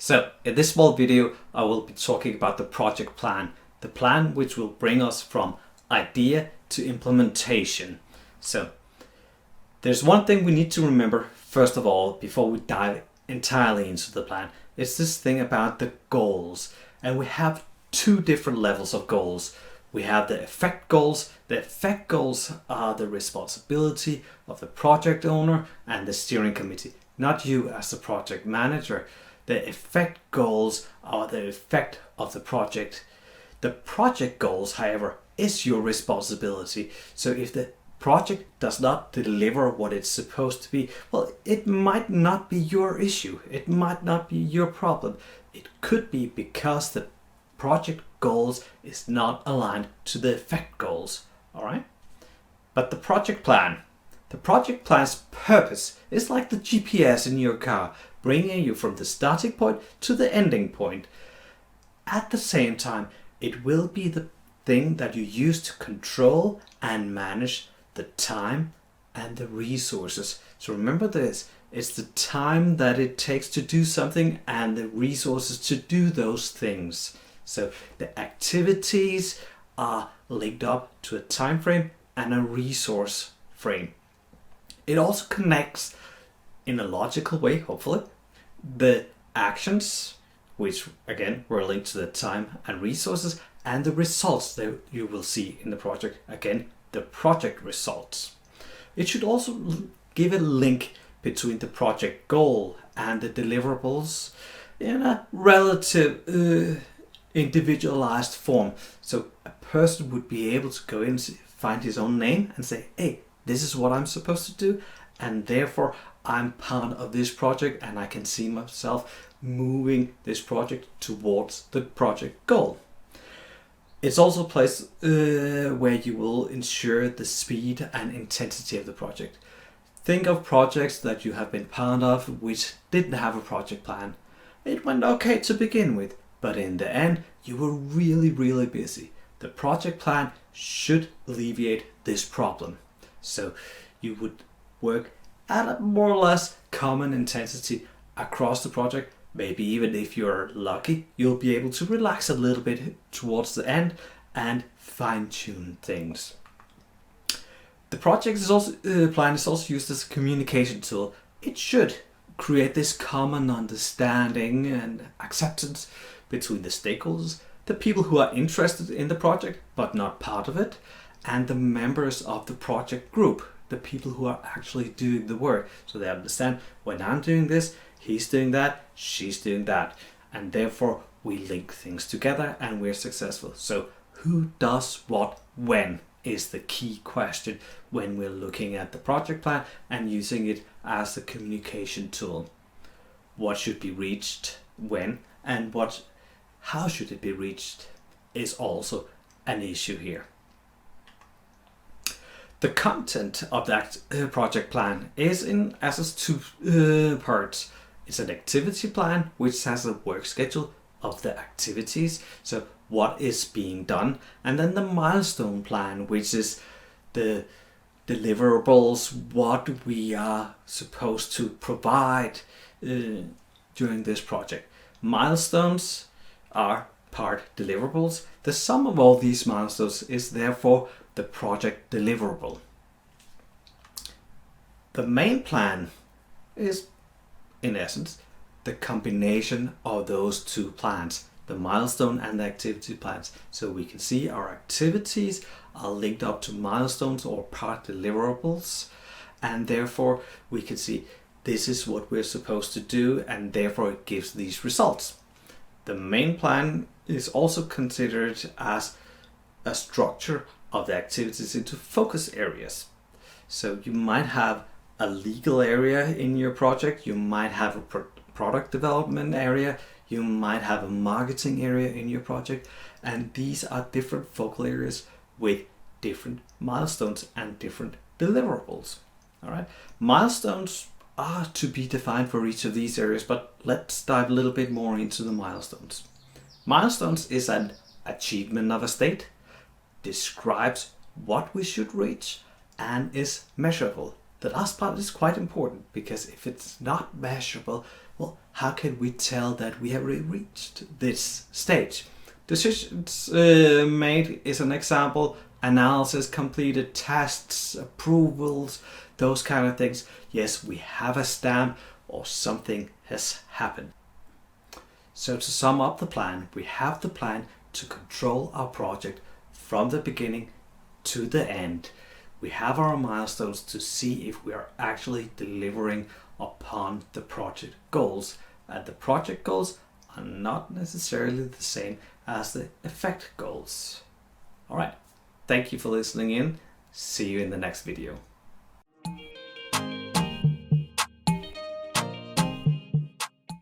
So in this small video, I will be talking about the project plan, the plan which will bring us from idea to implementation. So there's one thing we need to remember first of all before we dive entirely into the plan. It's this thing about the goals, and we have two different levels of goals. We have the effect goals. The effect goals are the responsibility of the project owner and the steering committee, not you as the project manager. The effect goals are the effect of the project. The project goals, however, is your responsibility. So if the project does not deliver what it's supposed to be, well, it might not be your issue. It might not be your problem. It could be because the project goals is not aligned to the effect goals. All right? But the project plan's purpose is like the GPS in your car, bringing you from the starting point to the ending point. At the same time, it will be the thing that you use to control and manage the time and the resources. So remember this, it's the time that it takes to do something and the resources to do those things. So the activities are linked up to a time frame and a resource frame. It also connects in a logical way, hopefully, the actions, which again were linked to the time and resources, and the results that you will see in the project, again the project results. It should also give a link between the project goal and the deliverables in a relative individualized form. So a person would be able to go in, find his own name and say, hey, this is what I'm supposed to do, and therefore I'm part of this project and I can see myself moving this project towards the project goal. It's also a place where you will ensure the speed and intensity of the project. Think of projects that you have been part of which didn't have a project plan. It went okay to begin with, but in the end you were really busy. The project plan should alleviate this problem. So you would work at a more or less common intensity across the project. Maybe even if you're lucky, you'll be able to relax a little bit towards the end and fine-tune things. The project plan is also used as a communication tool. It should create this common understanding and acceptance between the stakeholders, the people who are interested in the project but not part of it, and the members of the project group, the people who are actually doing the work. So they understand, when I'm doing this, he's doing that, she's doing that, and therefore we link things together and we're successful. So who does what when is the key question when we're looking at the project plan and using it as a communication tool. What should be reached when, and how should it be reached is also an issue here. The content of that project plan is in essence two parts. It's an activity plan which has a work schedule of the activities, so what is being done, and then the milestone plan, which is the deliverables, what we are supposed to provide during this project. Milestones are part deliverables. The sum of all these milestones is therefore the project deliverable. The main plan is, in essence, the combination of those two plans, the milestone and the activity plans. So we can see our activities are linked up to milestones or part deliverables, and therefore we can see this is what we're supposed to do, and therefore it gives these results. The main plan is also considered as a structure of the activities into focus areas. So you might have a legal area in your project, you might have a product development area, you might have a marketing area in your project, and these are different focal areas with different milestones and different deliverables. All right, milestones are to be defined for each of these areas, but let's dive a little bit more into the milestones. Milestones is an achievement of a state, describes what we should reach, and is measurable. the last part is quite important, because if it's not measurable, well, how can we tell that we have reached this stage? Decisions made is an example, analysis completed, tests, approvals, those kind of things. Yes, we have a stamp or something has happened. So to sum up the plan, we have the plan to control our project from the beginning to the end. We have our milestones to see if we are actually delivering upon the project goals. And the project goals are not necessarily the same as the effect goals. All right, thank you for listening in. See you in the next video.